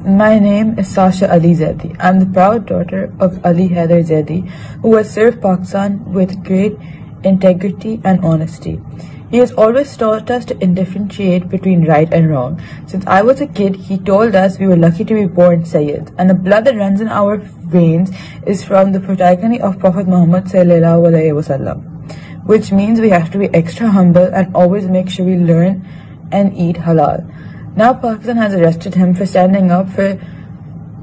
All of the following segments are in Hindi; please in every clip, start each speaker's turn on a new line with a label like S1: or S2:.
S1: My name is Sasha Ali Zaidi. I'm the proud daughter of Ali Haider Zaidi, who has served Pakistan with great integrity and honesty. He has always taught us to differentiate between right and wrong. Since I was a kid, he told us we were lucky to be born Sayyids, and the blood that runs in our veins is from the progeny of Prophet Muhammad sallallahu alaihi wasallam, which means we have to be extra humble and always make sure we learn and eat halal. Now Pakistan has arrested him for standing up for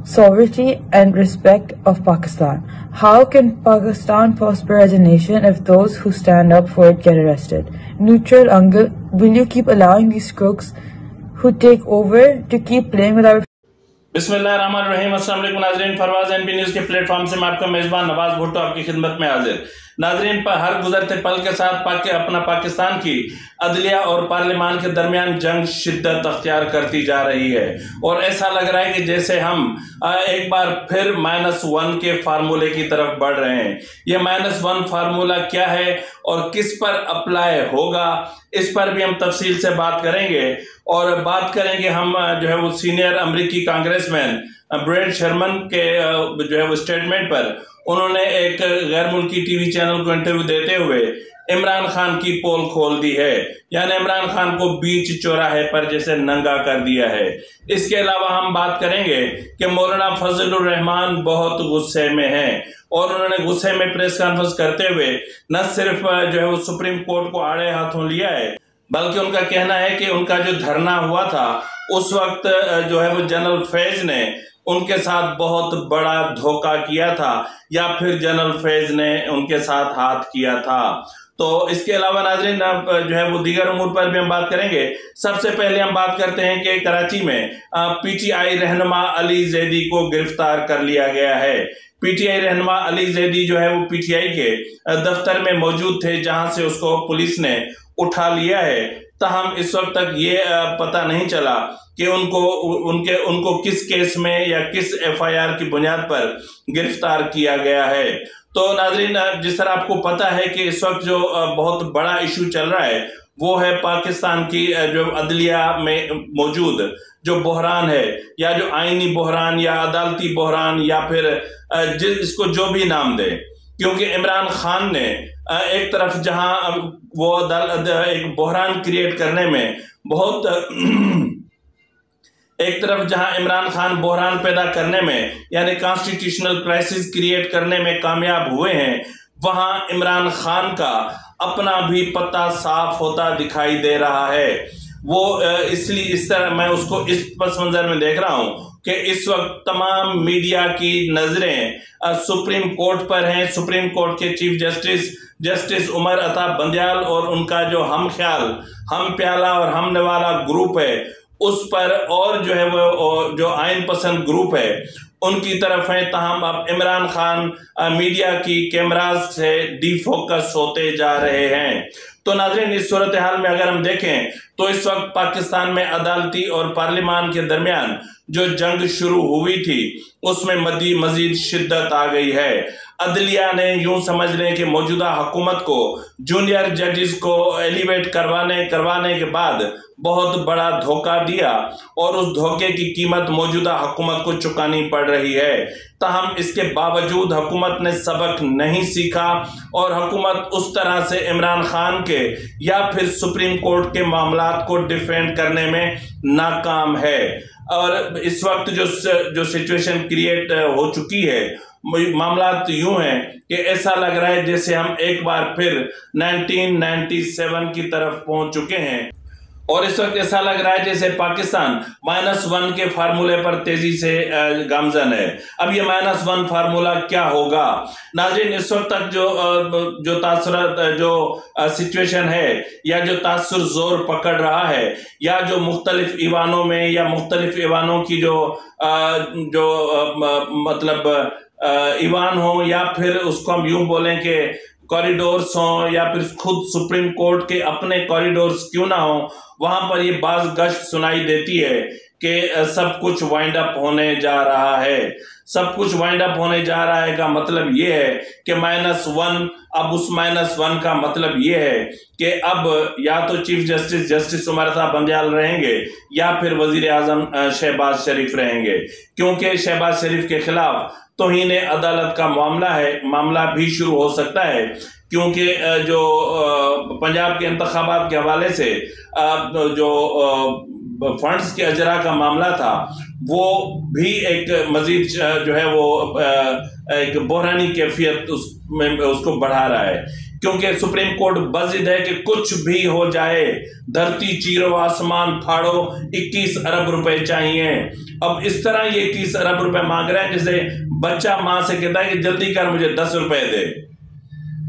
S1: sovereignty and respect of Pakistan. How can Pakistan prosper as a nation if those who stand up for it get arrested? Neutral uncle, will you keep allowing these crooks who take over to keep playing with our...
S2: बिस्मिल्लाहिर्रहमानिर्रहीम। अस्सलाम वालेकुम नाज़रीन, फरवाज़ एनपी न्यूज़ के प्लेटफॉर्म से मैं आपका मेज़बान नवाज भुट्टो आपकी खिदमत में हाजिर। नाज़रीन, पर हर गुजरते पल के साथ अपना पाकिस्तान की अदलिया और पार्लियामान के दरमियान जंग शिद्दत अख्तियार करती जा रही है और ऐसा लग रहा है कि जैसे हम एक बार फिर -1 के फार्मूले की तरफ बढ़ रहे हैं। ये -1 फार्मूला क्या है और किस पर अप्लाई होगा, इस पर भी हम तफसील से बात करेंगे और बात करेंगे हम जो है वो सीनियर अमरीकी कांग्रेसमैन ब्रेड शर्मन के जो है वो स्टेटमेंट पर। उन्होंने एक गैर मुल्की टीवी चैनल को इंटरव्यू देते हुए इमरान खान की पोल खोल दी है, यानी इमरान खान को बीच चौराहे पर जैसे नंगा कर दिया है। इसके अलावा हम बात करेंगे कि मौलाना फजलुर रहमान बहुत गुस्से में हैं और उन्होंने गुस्से में प्रेस कॉन्फ्रेंस करते हुए न सिर्फ जो है वो सुप्रीम कोर्ट को आड़े हाथों लिया है, बल्कि उनका कहना है कि उनका जो धरना हुआ था उस वक्त जो है वो जनरल फैज ने उनके साथ बहुत बड़ा धोखा किया था या फिर जनरल फैज ने उनके साथ हाथ किया था। तो इसके अलावा नाज़रीन जो है वो दीगर उमूर पर भी हम बात करेंगे। सबसे पहले हम बात करते हैं कि कराची में पीटीआई रहनुमा अली जैदी को गिरफ्तार कर लिया गया है। पीटीआई रहनुमा अली जैदी जो है वो पीटीआई के दफ्तर में मौजूद थे, जहां से उसको पुलिस ने उठा लिया है। ताहम इस वक्त तक ये पता नहीं चला कि उनको किस केस में या किस एफआईआर की बुनियाद पर गिरफ्तार किया गया है। तो नाजरीन, जिस तरह आपको पता है कि इस वक्त जो बहुत बड़ा इशू चल रहा है वो है पाकिस्तान की जो अदलिया में मौजूद जो बहरान है, या जो आईनी बहरान या अदालती बहरान या फिर इसको जो भी नाम दे, क्योंकि इमरान खान ने एक तरफ जहां वो एक बहरान क्रिएट करने में बहुत एक तरफ जहां इमरान खान बहरान पैदा करने में यानी कॉन्स्टिट्यूशनल क्राइसिस क्रिएट करने में कामयाब हुए हैं, वहां इमरान खान का अपना भी पता साफ होता दिखाई दे रहा है। वो इसलिए इस तरह मैं उसको इस पस मंजर में देख रहा हूं कि इस वक्त तमाम मीडिया की नजरें सुप्रीम कोर्ट पर हैं। सुप्रीम कोर्ट के चीफ जस्टिस उमर अता बंदयाल और उनका जो हम ख्याल, हम प्याला और हम नवाला ग्रुप है उस पर, और जो है वो जो आइन पसंद ग्रुप है उनकी तरफ है। ताहम अब इमरान खान मीडिया की कैमराज से डिफोकस होते जा रहे हैं। तो नाज़रीन, इस सूरत हाल में अगर हम देखें तो इस वक्त पाकिस्तान में अदालती और पार्लियामान के दरमियान जो जंग शुरू हुई थी उसमें मजीद शिद्दत आ गई है। अदलिया ने यूं समझ लें कि मौजूदा हुकूमत को जूनियर जजेस को एलिवेट करवाने के बाद बहुत बड़ा धोखा दिया और उस धोखे की कीमत मौजूदा हुकूमत को चुकानी पड़ रही है। ताहम इसके बावजूद हुकूमत ने सबक नहीं सीखा और हुकूमत उस तरह से इमरान खान के या फिर सुप्रीम कोर्ट के मामलात को डिफेंड करने में नाकाम है। और इस वक्त जो सिचुएशन क्रिएट हो चुकी है, मामलात यूं हैं कि ऐसा लग रहा है जैसे हम एक बार फिर 1997 की तरफ पहुंच चुके हैं और इस वक्त ऐसा लग रहा है जैसे पाकिस्तान -1 के फार्मूले पर तेजी से गामजन है। अब ये -1 फार्मूला क्या होगा? नाज़रीन, इस वक्त तक जो तासुरात जो सिचुएशन है या जो तासुर जोर पकड़ रहा है या जो मुख्तलिफ ईवानों में या मुख्तलिफ ईवानों की जो मतलब ईवान हो या फिर उसको हम यूं बोलें कि कॉरिडोर्स हों या फिर खुद सुप्रीम कोर्ट के अपने कॉरिडोर्स क्यों ना हो, वहां पर ये बाज गश्त सुनाई देती है कि सब कुछ वाइंड अप होने जा रहा है। सब कुछ वाइंड अप होने जा रहा है का मतलब ये है कि -1, अब उस -1 का मतलब ये है कि अब या तो चीफ जस्टिस उमर अता बंदयाल रहेंगे या फिर वजीर आजम शहबाज शरीफ रहेंगे, क्योंकि शहबाज शरीफ के खिलाफ तौहीन अदालत का मामला भी शुरू हो सकता है, क्योंकि जो पंजाब के इंतखाबात के हवाले से जो फंड्स के अजरा का मामला था वो भी एक मजीद जो है वो एक बहरानी कैफियत उसको बढ़ा रहा है, क्योंकि सुप्रीम कोर्ट बज़िद है कि कुछ भी हो जाए, धरती चीरो आसमान फाड़ो, 21 अरब रुपए चाहिए। अब इस तरह ये 21 अरब रुपए मांग रहे हैं जैसे बच्चा मां से कहता है कि जल्दी कर मुझे 10 रुपए दे,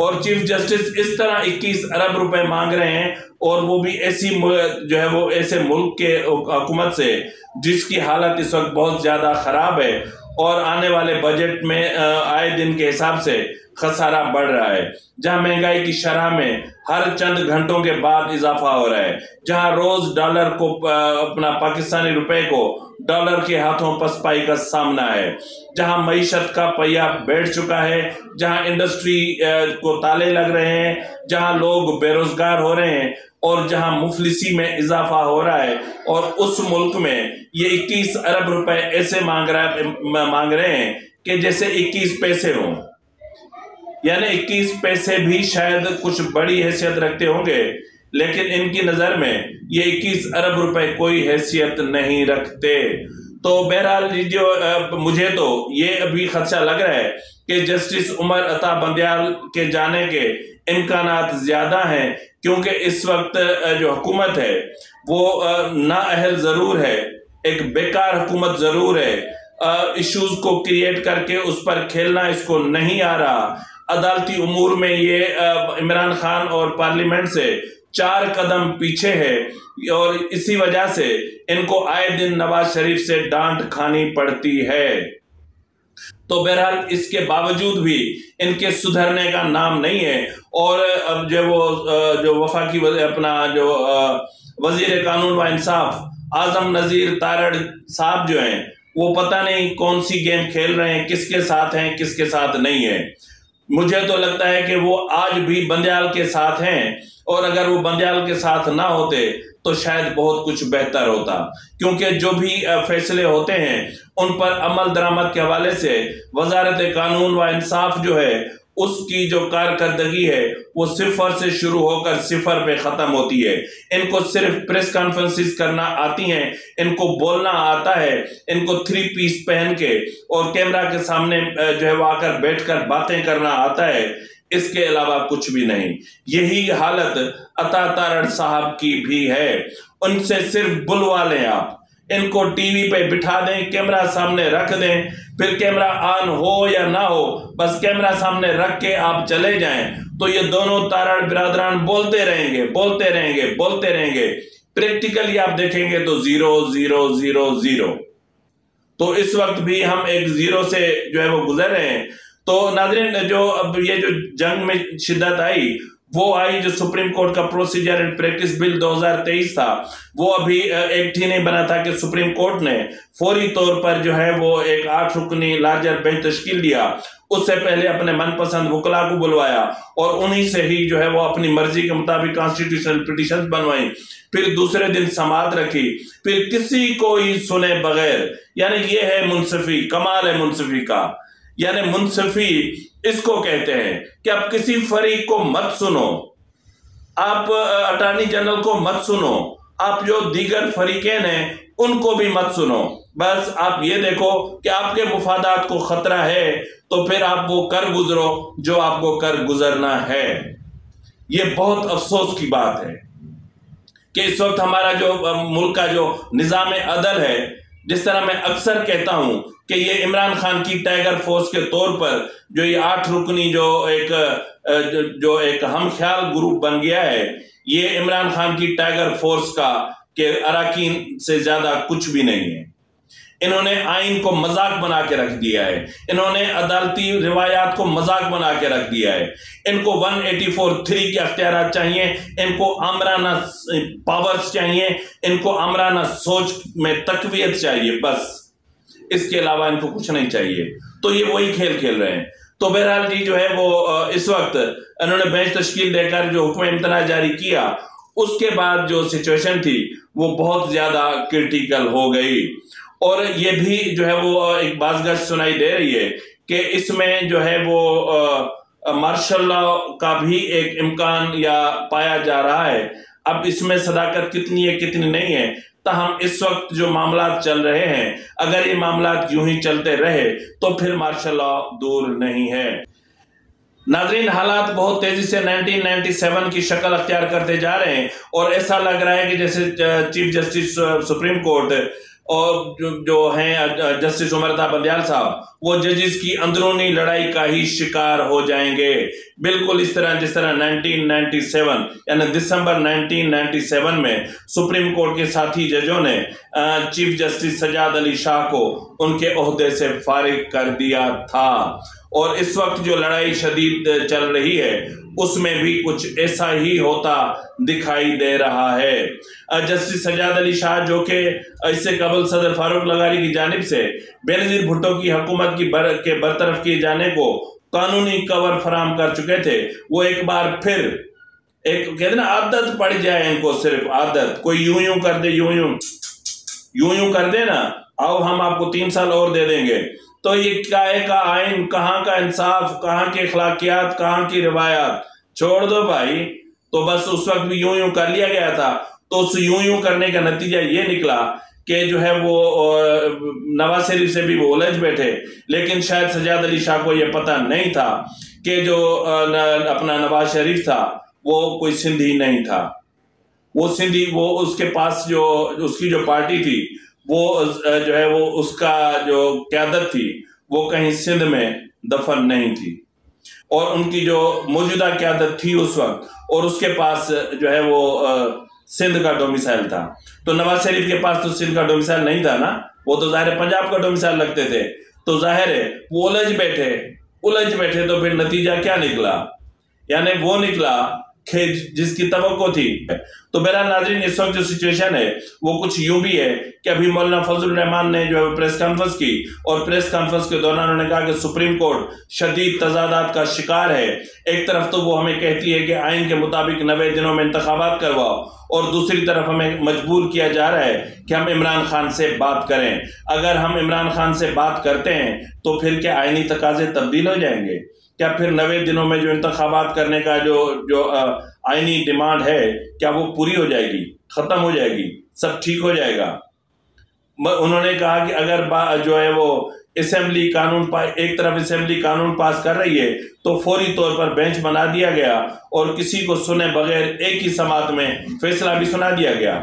S2: और चीफ जस्टिस इस तरह 21 अरब रुपए मांग रहे हैं, और वो भी ऐसी जो है वो ऐसे मुल्क के हुकूमत से जिसकी हालत इस वक्त बहुत ज़्यादा ख़राब है और आने वाले बजट में आए दिन के हिसाब से खसारा बढ़ रहा है, जहां महंगाई की शरह में हर चंद घंटों के बाद इजाफा हो रहा है, जहां रोज डॉलर को अपना पाकिस्तानी रुपए को डॉलर के हाथों पसपाई का सामना है, जहां मईशत का पहिया बैठ चुका है, जहां इंडस्ट्री को ताले लग रहे हैं, जहां लोग बेरोजगार हो रहे हैं और जहां मुफलिसी में इजाफा हो रहा है, और उस मुल्क में ये 21 अरब रुपए ऐसे मांग रहे हैं कि जैसे 21 पैसे हों, यानी 21 पैसे भी शायद कुछ बड़ी हैसियत रखते होंगे, लेकिन इनकी नज़र में ये 21 अरब रुपए कोई हैसियत नहीं रखते। तो बहरहाल जो मुझे तो ये अभी खदशा लग रहा है कि जस्टिस उमर अता बंदयाल के जाने के इम्कानात ज़्यादा हैं, क्योंकि इस वक्त जो हुकूमत है वो नाअहल ज़रूर है, एक बेकार हुकूमत ज़रूर है, इश्यूज़ को क्रिएट करके उस पर खेलना इसको नहीं आ रहा। अदालती उमूर में ये इमरान खान और पार्लियामेंट से 4 कदम पीछे है, और इसी वजह से इनको आए दिन नवाज शरीफ से डांट खानी पड़ती है। तो बहरहाल इसके बावजूद भी इनके सुधरने का नाम नहीं है, और अब जो वफाकी अपना जो वजीर कानून व इंसाफ आजम नज़ीर तारड़ साहब जो हैं वो पता नहीं कौन सी गेम खेल रहे हैं, किसके साथ हैं किसके साथ नहीं है। मुझे तो लगता है कि वो आज भी बंदयाल के साथ हैं, और अगर वो बंदयाल के साथ ना होते तो शायद बहुत कुछ बेहतर होता, क्योंकि जो भी फैसले होते हैं उन पर अमल दरामद के हवाले से वजारत कानून व इंसाफ जो है उसकी जो कारकर्दगी है वो 0 से शुरू होकर 0 पे ख़त्म होती है। इनको सिर्फ प्रेस कॉन्फ्रेंसेस करना आती हैं, इनको बोलना आता है, इनको 3 पीस पहन के और कैमरा के सामने जो है वो आकर बैठकर बातें करना आता है, इसके अलावा कुछ भी नहीं। यही हालत अता तारड़ साहब की भी है। उनसे सिर्फ बुलवा लें आप, इनको टीवी पे बिठा दें, कैमरा सामने रख दें, फिर कैमरा ऑन हो या ना हो बस कैमरा सामने रख के आप चले जाएं, तो ये दोनों तारड़ बिरादरान बोलते रहेंगे। प्रैक्टिकली आप देखेंगे तो 0 0 0 0। तो इस वक्त भी हम एक 0 से जो है वो गुजर रहे हैं। तो नाज़रीन, जो अब ये जो जंग में शिद्दत आई वो आई जो सुप्रीम कोर्ट का प्रोसीजर एंड प्रैक्टिस बिल 2023 था, वो अभी एक्ट ही नहीं बना था कि सुप्रीम कोर्ट ने फौरी तौर पर जो है वो एक 8 रुकनी लार्जर बेंच तश्कील दिया। उससे पहले अपने मनपसंद वकला को बुलवाया और उन्हीं से ही जो है वो अपनी मर्जी के मुताबिक कॉन्स्टिट्यूशनल पिटीशन बनवाई, फिर दूसरे दिन समाअत रखी, फिर किसी को ही सुने बगैर। यानी ये है मुंसिफी, कमाल है मुंसिफी का। यानी मुंसिफी इसको कहते हैं कि आप किसी फरीक को मत सुनो, आप अटॉर्नी जनरल को मत सुनो, आप जो दीगर फरीकेन हैं उनको भी मत सुनो। बस आप ये देखो कि आपके मुफादात को खतरा है तो फिर आप वो कर गुजरो जो आपको कर गुजरना है। ये बहुत अफसोस की बात है कि इस वक्त हमारा जो मुल्क का जो निज़ाम अदल है, जिस तरह मैं अक्सर कहता हूं कि ये इमरान खान की टाइगर फोर्स के तौर पर जो ये 8 रुकनी जो एक हम ख्याल ग्रुप बन गया है, ये इमरान खान की टाइगर फोर्स का के अराकीन से ज्यादा कुछ भी नहीं है। इन्होंने आइन को मजाक बना के रख दिया है, इन्होंने अदालती रिवायात को मजाक बना के रख दिया है। इनको 184(3) के अख्तियार चाहिए, इनको आमराना पावर्स चाहिए, इनको आमराना सोच में तकवीयत चाहिए, बस इसके अलावा इनको कुछ नहीं चाहिए। तो ये वही खेल खेल रहे हैं। तो बहरहाल जी जो है वो इस वक्त इन्होंने बेंच तश्कील देकर जो हुक्म इम्तना जारी किया, उसके बाद जो सिचुएशन थी वो बहुत ज्यादा क्रिटिकल हो गई। और ये भी जो है वो एक बाज़गश्त सुनाई दे रही है कि इसमें जो है वो मार्शल लॉ का भी एक इम्कान या पाया जा रहा है। अब इसमें सदाकत कितनी है कितनी नहीं है, ताहम इस वक्त जो मामलात चल रहे हैं, अगर ये मामलात यूं ही चलते रहे तो फिर मार्शल लॉ दूर नहीं है। नाजरीन, हालात बहुत तेजी से 1997 की शक्ल अख्तियार करते जा रहे हैं और ऐसा लग रहा है कि जैसे चीफ जस्टिस सुप्रीम कोर्ट और जो हैं जस्टिस उमर बंदयाल साहब, वो जजेस की अंदरूनी लड़ाई का ही शिकार हो जाएंगे, बिल्कुल इस तरह जिस तरह 1997 यानी दिसंबर 1997 में सुप्रीम कोर्ट के साथी जजों ने चीफ जस्टिस सजाद अली शाह को उनके ओहदे से फारिग कर दिया था। और इस वक्त जो लड़ाई शदीद चल रही है उसमें भी कुछ ऐसा ही होता दिखाई दे रहा है। जस्टिस सजाद अली शाह जो कि इससे कबल सदर फारूक लगारी की जानिब से बेनजीर भुट्टो की हुकूमत के बरतरफ किए जाने को कानूनी कवर फराम कर चुके थे, वो एक बार फिर एक कहते ना आदत पड़ जाए इनको, सिर्फ आदत, कोई यूं यूं कर दे, यूं यूं कर दे ना, आओ हम आपको 3 साल और दे देंगे। तो ये क्या का आइन, कहाँ का इंसाफ, कहाँ के अखलाकियात, कहाँ की रिवायात, छोड़ दो भाई। तो बस उस वक्त भी यूं कर लिया गया था। तो उस यूं करने का नतीजा ये निकला कि जो है वो नवाज शरीफ से भी वो उलझ बैठे, लेकिन शायद सजाद अली शाह को ये पता नहीं था कि जो अपना नवाज शरीफ था वो कोई सिंधी नहीं था। वो सिंधी, वो उसके पास जो उसकी जो पार्टी थी वो जो है वो उसका जो क़यादत थी वो कहीं सिंध में दफन नहीं थी, और उनकी जो मौजूदा क़यादत थी उस वक्त, और उसके पास जो है वो सिंध का डोमिसाइल था। तो नवाज शरीफ के पास तो सिंध का डोमिसाइल नहीं था ना, वो तो ज़ाहिर है पंजाब का डोमिसाइल लगते थे। तो जाहिर है वो उलझ बैठे। तो फिर नतीजा क्या निकला, यानी वो निकला कि जिसकी तवक्को थी। तो बहरहाल नाज़रीन, इस वक्त जो सिचुएशन है वो कुछ यूं भी है कि अभी मौलाना फजल रहमान ने जो है प्रेस कॉन्फ्रेंस की, और प्रेस कॉन्फ्रेंस के दौरान उन्होंने कहा कि सुप्रीम कोर्ट शदीद तजादात का शिकार है। एक तरफ तो वो हमें कहती है कि आइन के मुताबिक 90 दिनों में इंतखाबात करवाओ, और दूसरी तरफ हमें मजबूर किया जा रहा है कि हम इमरान खान से बात करें। अगर हम इमरान खान से बात करते हैं तो फिर क्या आइनी तकाजे तब्दील हो जाएंगे? क्या फिर 90 दिनों में जो इंतखाबात करने का जो आइनी डिमांड है क्या वो पूरी हो जाएगी, खत्म हो जाएगी, सब ठीक हो जाएगा? उन्होंने कहा कि अगर जो है वो असेंबली कानून एक तरफ असेंबली कानून पास कर रही है तो फौरी तौर पर बेंच बना दिया गया और किसी को सुने बगैर एक ही समात में फैसला भी सुना दिया गया।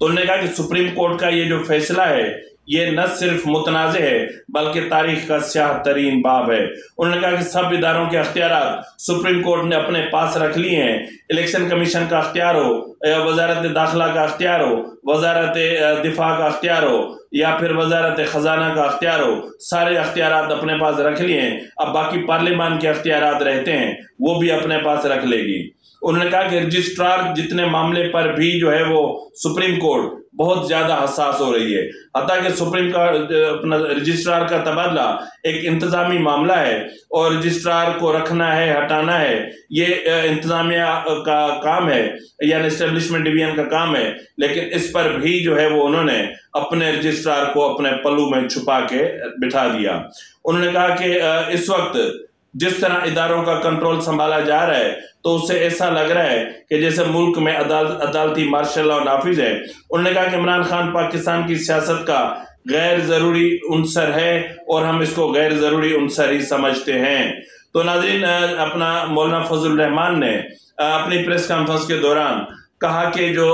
S2: तो उन्होंने कहा कि सुप्रीम कोर्ट का ये जो फैसला है ये न सिर्फ मुतनाज़ है बल्कि तारीख का स्याह तरीन बाब है। उन्होंने कहा कि सब इदारों के अख्तियारात सुप्रीम कोर्ट ने अपने पास रख लिए हैं। इलेक्शन कमीशन का अख्तियार हो, वजारत दाखिला का अख्तियार हो, वजारत दिफा का अख्तियार हो, या फिर वजारत खजाना का अख्तियार हो, सारे अख्तियारात अपने पास रख लिए हैं। अब बाकी पार्लियामान के अख्तियारात रहते हैं वो भी अपने पास रख लेगी। उन्होंने कहा कि रजिस्ट्रार जितने मामले पर भी जो है वो सुप्रीम कोर्ट बहुत ज्यादा हसास हो रही है, हत्ता कि सुप्रीम का अपना रजिस्ट्रार का तबादला एक इंतजामी मामला है और रजिस्ट्रार को रखना है, हटाना है, ये इंतजामिया का काम है, यानी एस्टेब्लिशमेंट डिवीजन का काम है। लेकिन इस पर भी जो है वो उन्होंने अपने रजिस्ट्रार को अपने पल्लू में छुपा के बिठा दिया। उन्होंने कहा कि इस वक्त जिस तरह इदारों का कंट्रोल संभाला जा रहा है तो उससे ऐसा लग रहा है कि जैसे मुल्क में अदालती मार्शल लॉ नाफिज है। उन्होंने कहा कि इमरान खान पाकिस्तान की सियासत का गैर ज़रूरी उनसर है और हम इसको गैर ज़रूरी उनसर ही समझते हैं। तो नाज़रीन, अपना मौलाना फजल रहमान ने अपनी प्रेस कॉन्फ्रेंस के दौरान कहा कि जो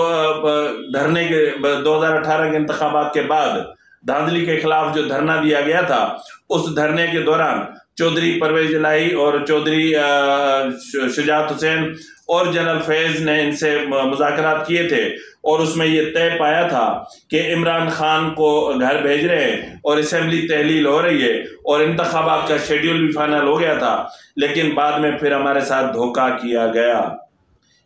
S2: धरने के 2018 के इंतखाबात के बाद धांधली के खिलाफ जो धरना दिया गया था, उस धरने के दौरान चौधरी परवेज इलाही और चौधरी शुजात हुसैन और जनरल फैज़ ने इनसे मुज़ाकरात किए थे और उसमें ये तय पाया था कि इमरान खान को घर भेज रहे हैं और असेंबली तहलील हो रही है और इंतखाबात का शेड्यूल भी फाइनल हो गया था, लेकिन बाद में फिर हमारे साथ धोखा किया गया।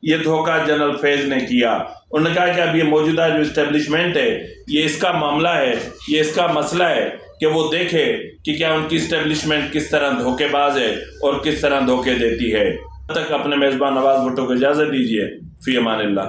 S2: ये धोखा जनरल फैज़ ने किया। उन्होंने कहा कि अब ये मौजूदा जो इस्टेब्लिशमेंट है ये इसका मामला है, ये इसका मसला है कि वो देखे कि क्या उनकी इस्टेब्लिशमेंट किस तरह धोखेबाज है और किस तरह धोखे देती है। तब तक अपने मेज़बान नवाज भुट्टो को इजाज़त दीजिए। फ़ी अमानिल्लाह।